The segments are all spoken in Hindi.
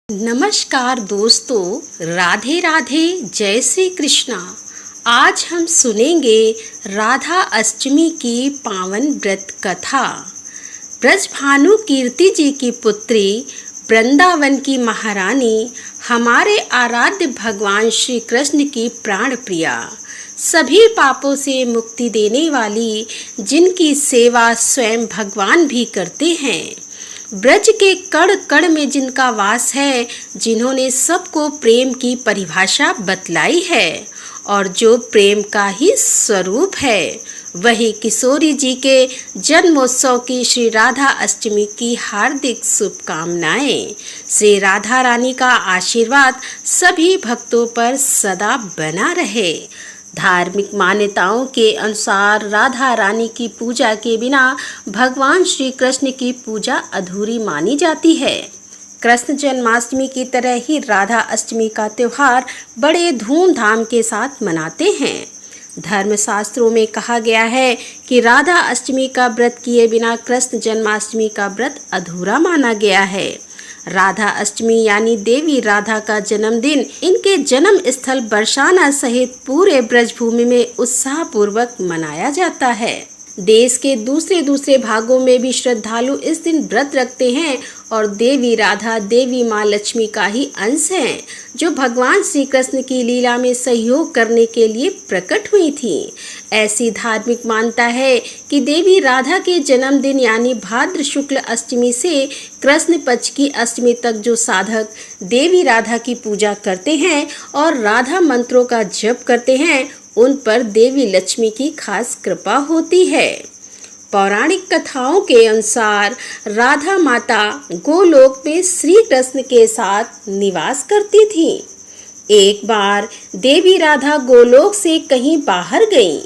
नमस्कार दोस्तों, राधे राधे, जय श्री कृष्णा। आज हम सुनेंगे राधा अष्टमी की पावन व्रत कथा। ब्रजभानु कीर्ति जी की पुत्री, वृंदावन की महारानी, हमारे आराध्य भगवान श्री कृष्ण की प्राण प्रिया, सभी पापों से मुक्ति देने वाली, जिनकी सेवा स्वयं भगवान भी करते हैं। ब्रज के कण कण में जिनका वास है, जिन्होंने सबको प्रेम की परिभाषा बतलाई है और जो प्रेम का ही स्वरूप है, वही किशोरी जी के जन्मोत्सव की श्री राधा अष्टमी की हार्दिक शुभकामनाएं। श्री राधा रानी का आशीर्वाद सभी भक्तों पर सदा बना रहे। धार्मिक मान्यताओं के अनुसार राधा रानी की पूजा के बिना भगवान श्री कृष्ण की पूजा अधूरी मानी जाती है। कृष्ण जन्माष्टमी की तरह ही राधा अष्टमी का त्यौहार बड़े धूमधाम के साथ मनाते हैं। धर्मशास्त्रों में कहा गया है कि राधा अष्टमी का व्रत किए बिना कृष्ण जन्माष्टमी का व्रत अधूरा माना गया है। राधा अष्टमी यानी देवी राधा का जन्मदिन इनके जन्म स्थल बरसाना सहित पूरे ब्रजभूमि में उत्साह पूर्वक मनाया जाता है। देश के दूसरे भागों में भी श्रद्धालु इस दिन व्रत रखते हैं और देवी राधा देवी माँ लक्ष्मी का ही अंश हैं, जो भगवान श्री कृष्ण की लीला में सहयोग करने के लिए प्रकट हुई थी। ऐसी धार्मिक मान्यता है कि देवी राधा के जन्मदिन यानी भाद्र शुक्ल अष्टमी से कृष्ण पक्ष की अष्टमी तक जो साधक देवी राधा की पूजा करते हैं और राधा मंत्रों का जप करते हैं, उन पर देवी लक्ष्मी की खास कृपा होती है। पौराणिक कथाओं के अनुसार राधा माता गोलोक में श्री कृष्ण के साथ निवास करती थी। एक बार देवी राधा गोलोक से कहीं बाहर गईं।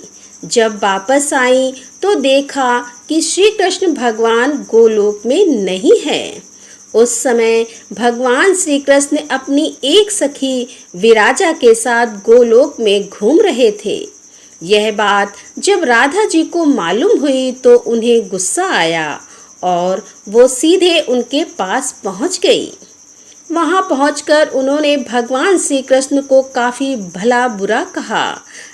जब वापस आई तो देखा कि श्री कृष्ण भगवान गोलोक में नहीं है। उस समय भगवान श्री कृष्ण अपनी एक सखी विराजा के साथ गोलोक में घूम रहे थे। यह बात जब राधा जी को मालूम हुई तो उन्हें गुस्सा आया और वो सीधे उनके पास पहुंच गई। वहां पहुंचकर उन्होंने भगवान श्री कृष्ण को काफी भला बुरा कहा।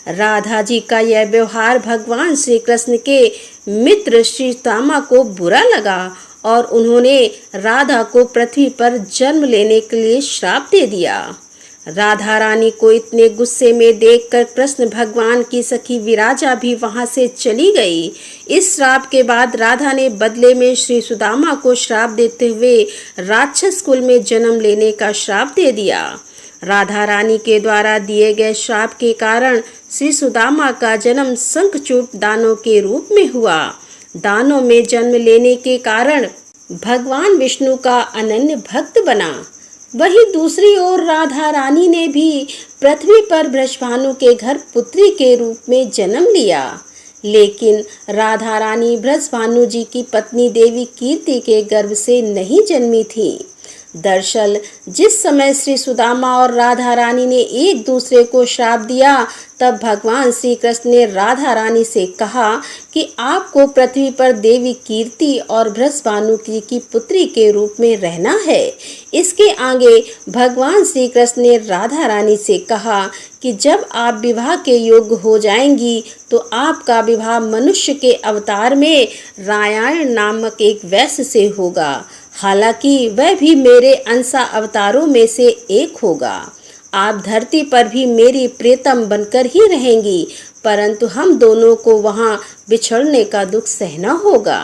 राधा जी का यह व्यवहार भगवान श्री कृष्ण के मित्र श्री सुदामा को बुरा लगा और उन्होंने राधा को पृथ्वी पर जन्म लेने के लिए श्राप दे दिया। राधा रानी को इतने गुस्से में देखकर कृष्ण भगवान की सखी विराजा भी वहां से चली गई। इस श्राप के बाद राधा ने बदले में श्री सुदामा को श्राप देते हुए राक्षस कुल में जन्म लेने का श्राप दे दिया। राधा रानी के द्वारा दिए गए श्राप के कारण श्री सुदामा का जन्म शंखचूड दानव के रूप में हुआ। दानव में जन्म लेने के कारण भगवान विष्णु का अनन्य भक्त बना। वहीं दूसरी ओर राधा रानी ने भी पृथ्वी पर ब्रजभानु के घर पुत्री के रूप में जन्म लिया। लेकिन राधा रानी ब्रजभानु जी की पत्नी देवी कीर्ति के गर्भ से नहीं जन्मी थी। दरअसल जिस समय श्री सुदामा और राधा रानी ने एक दूसरे को श्राप दिया, तब भगवान श्री कृष्ण ने राधा रानी से कहा कि आपको पृथ्वी पर देवी कीर्ति और ब्रजभानु की पुत्री के रूप में रहना है। इसके आगे भगवान श्री कृष्ण ने राधा रानी से कहा कि जब आप विवाह के योग्य हो जाएंगी तो आपका विवाह मनुष्य के अवतार में नारायण नामक एक वैश्य से होगा। हालांकि वह भी मेरे अंशा अवतारों में से एक होगा। आप धरती पर भी मेरी प्रियतम बनकर ही रहेंगी, परंतु हम दोनों को वहां बिछड़ने का दुख सहना होगा।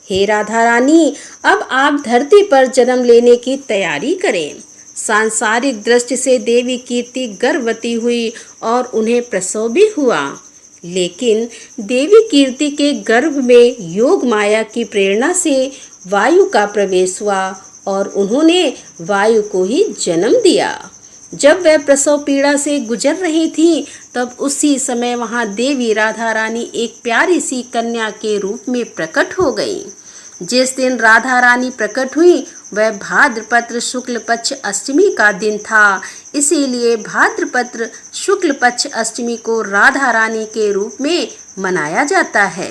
हे राधा रानी, अब आप धरती पर जन्म लेने की तैयारी करें। सांसारिक दृष्टि से देवी कीर्ति गर्भवती हुई और उन्हें प्रसव भी हुआ। लेकिन देवी कीर्ति के गर्भ में योग माया की प्रेरणा से वायु का प्रवेश हुआ और उन्होंने वायु को ही जन्म दिया। जब वह प्रसव पीड़ा से गुजर रही थी, तब उसी समय वहां देवी राधा रानी एक प्यारी सी कन्या के रूप में प्रकट हो गई। जिस दिन राधा रानी प्रकट हुई वह भाद्रपत्र शुक्ल पक्ष अष्टमी का दिन था। इसीलिए भाद्रपत्र शुक्ल पक्ष अष्टमी को राधा रानी के रूप में मनाया जाता है।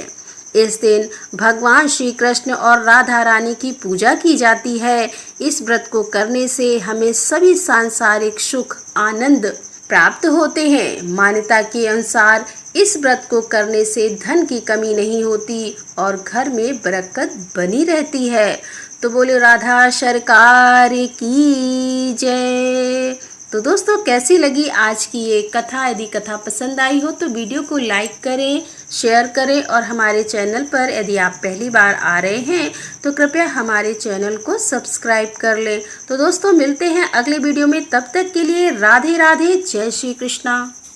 इस दिन भगवान श्री कृष्ण और राधा रानी की पूजा की जाती है। इस व्रत को करने से हमें सभी सांसारिक सुख आनंद प्राप्त होते हैं। मान्यता के अनुसार इस व्रत को करने से धन की कमी नहीं होती और घर में बरकत बनी रहती है। तो बोले राधा सरकार की जय। तो दोस्तों, कैसी लगी आज की ये कथा? यदि कथा पसंद आई हो तो वीडियो को लाइक करें, शेयर करें और हमारे चैनल पर यदि आप पहली बार आ रहे हैं तो कृपया हमारे चैनल को सब्सक्राइब कर लें। तो दोस्तों, मिलते हैं अगले वीडियो में। तब तक के लिए राधे राधे, जय श्री कृष्णा।